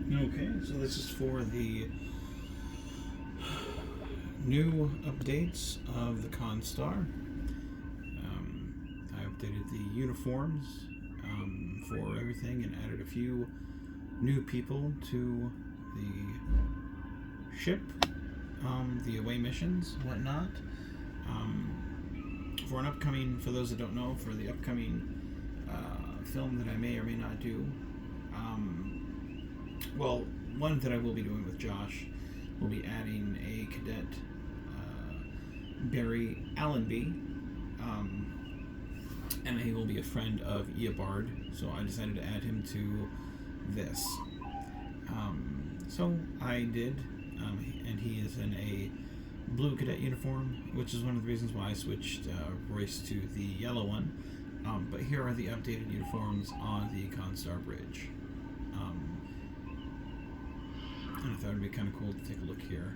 Okay, so this is for the new updates of the Constar. I updated the uniforms for everything and added a few new people to the ship, the away missions, whatnot. For an upcoming, for those that don't know, for the upcoming film that I may or may not do, well, one that I will be doing with Josh, we'll be adding a cadet, Barry Allenby, and he will be a friend of Eobard, so I decided to add him to this. So I did, and he is in a blue cadet uniform, which is one of the reasons why I switched Royce to the yellow one. But here are the updated uniforms on the Constar Bridge. And I thought it would be kind of cool to take a look here.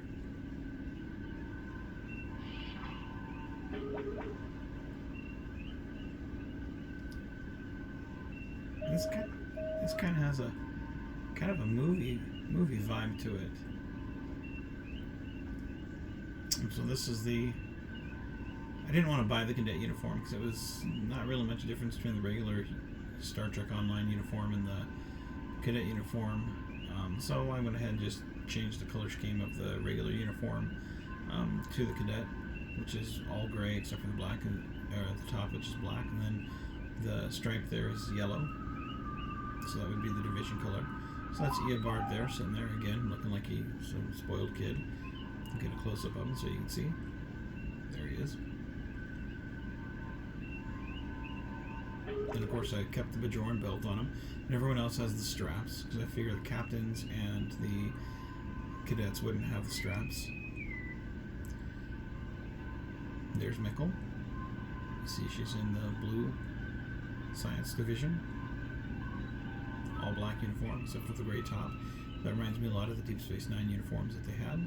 This kind of has a kind of a movie vibe to it. And so this is the. I didn't want to buy the cadet uniform because it was not really much difference between the regular Star Trek Online uniform and the cadet uniform. So I went ahead and just changed the color scheme of the regular uniform to the cadet, which is all gray except for the black and the top, which is black, and then the stripe there is yellow. So that would be the division color. So that's Eobard there, sitting there again, looking like he's a spoiled kid. I'll get a close up of him so you can see. There he is. And of course I kept the Bajoran belt on him, and everyone else has the straps, because I figure the captains and the cadets wouldn't have the straps. There's Mikkel. You see she's in the blue science division. All black uniform, except for the gray top. That reminds me a lot of the Deep Space Nine uniforms that they had.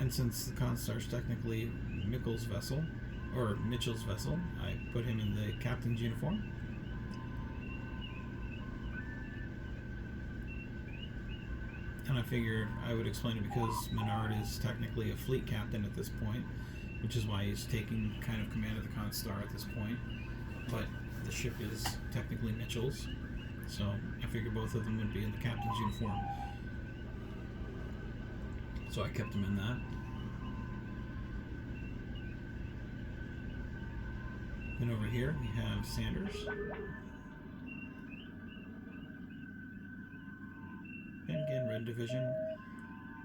And since the Constar is technically Mikkel's vessel, or Mitchell's vessel, I put him in the captain's uniform. And I figured I would explain it because Menard is technically a fleet captain at this point, which is why he's taking kind of command of the Constar at this point. But the ship is technically Mitchell's, so I figured both of them would be in the captain's uniform. So I kept him in that. Then over here we have Sanders. And again, red division,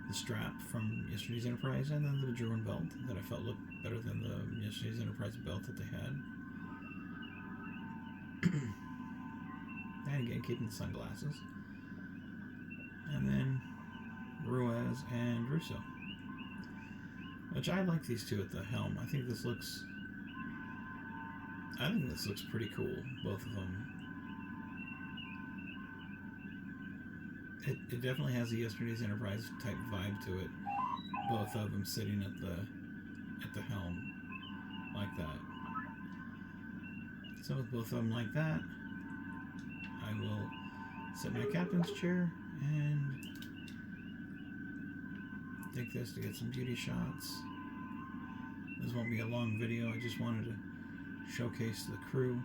the strap from yesterday's Enterprise, and then the Bajoran belt that I felt looked better than the yesterday's Enterprise belt that they had. And again, keeping the sunglasses. And then Ruiz and Russo. Which I like these two at the helm. I think this looks pretty cool, both of them. It definitely has a yesterday's Enterprise type vibe to it. Both of them sitting at the helm like that. So with both of them like that, I will sit in my captain's chair and take this to get some beauty shots. This won't be a long video, I just wanted to showcase the crew.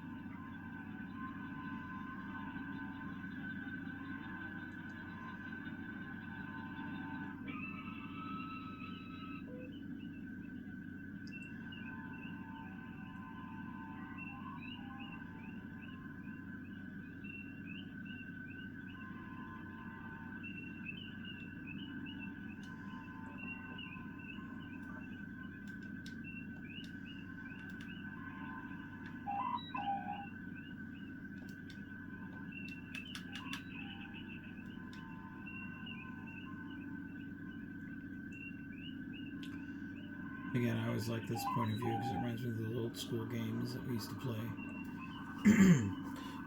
Again, I always like this point of view because it reminds me of the old school games that we used to play.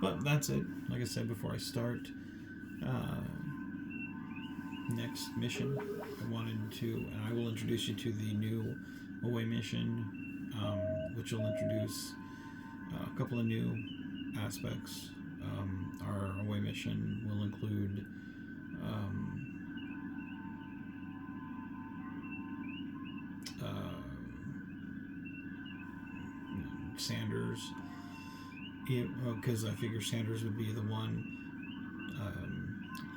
But that's it. Like I said before I start, next mission, and I will introduce you to the new away mission, which will introduce a couple of new aspects. away mission will include Sanders, because I figure Sanders would be the one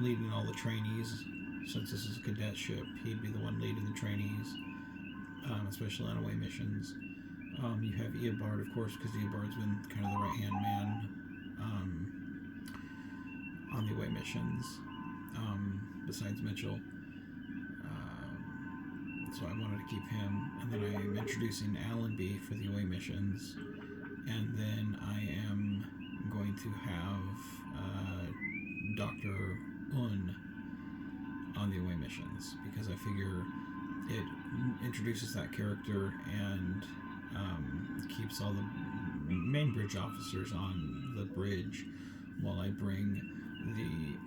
leading all the trainees. Since this is a cadet ship, he'd be the one leading the trainees, especially on away missions. You have Eobard, of course, because Eobard's been kind of the right-hand man on the away missions, besides Mitchell. So I wanted to keep him. And then I am introducing Allenby for the away missions. And then I am going to have Dr. Un on the away missions, because I figure it introduces that character and keeps all the main bridge officers on the bridge while I bring the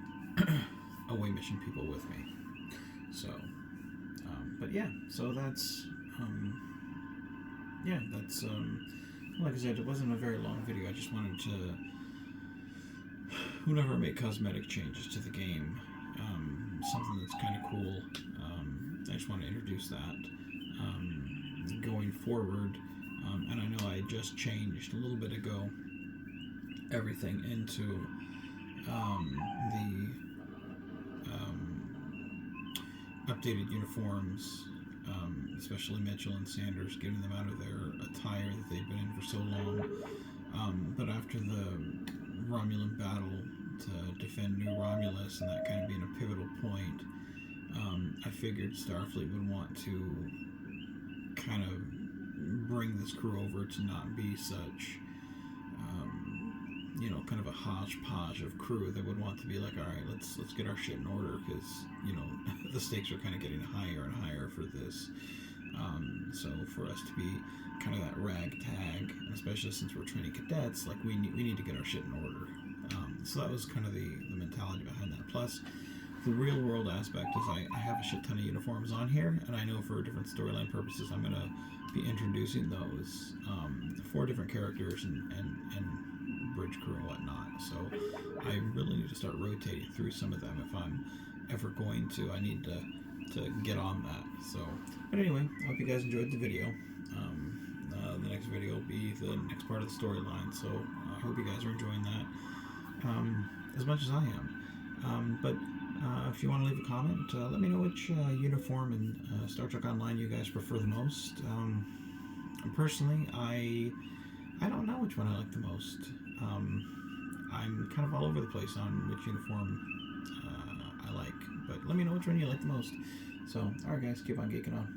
away mission people with me. So, but yeah, so that's like I said, it wasn't a very long video. I just wanted to, whenever I make cosmetic changes to the game, something that's kind of cool, I just want to introduce that going forward. And I know I just changed a little bit ago everything into the updated uniforms, especially Mitchell and Sanders, getting them out of their attire that they've been in for so long. But after the Romulan battle to defend New Romulus, and that kind of being a pivotal point, I figured Starfleet would want to kind of bring this crew over to not be such, kind of a hodgepodge of crew. They would want to be like, all right, let's get our shit in order, because the stakes are kind of getting higher and higher for this. So for us to be kind of that ragtag, especially since we're training cadets, like we need to get our shit in order. So that was kind of the mentality behind that. Plus, the real world aspect is I have a shit ton of uniforms on here, and I know for different storyline purposes I'm going to be introducing those for different characters and bridge crew and whatnot. So I really need to start rotating through some of them if I'm ever going to. I need to get on that. So, but anyway, I hope you guys enjoyed the video. The next video will be the next part of the storyline, so I hope you guys are enjoying that as much as I am. But if you want to leave a comment, let me know which uniform in Star Trek Online you guys prefer the most. Personally, I don't know which one I like the most. I'm kind of all over the place on which uniform I like, but let me know which one you like the most. So, alright guys, keep on geeking on.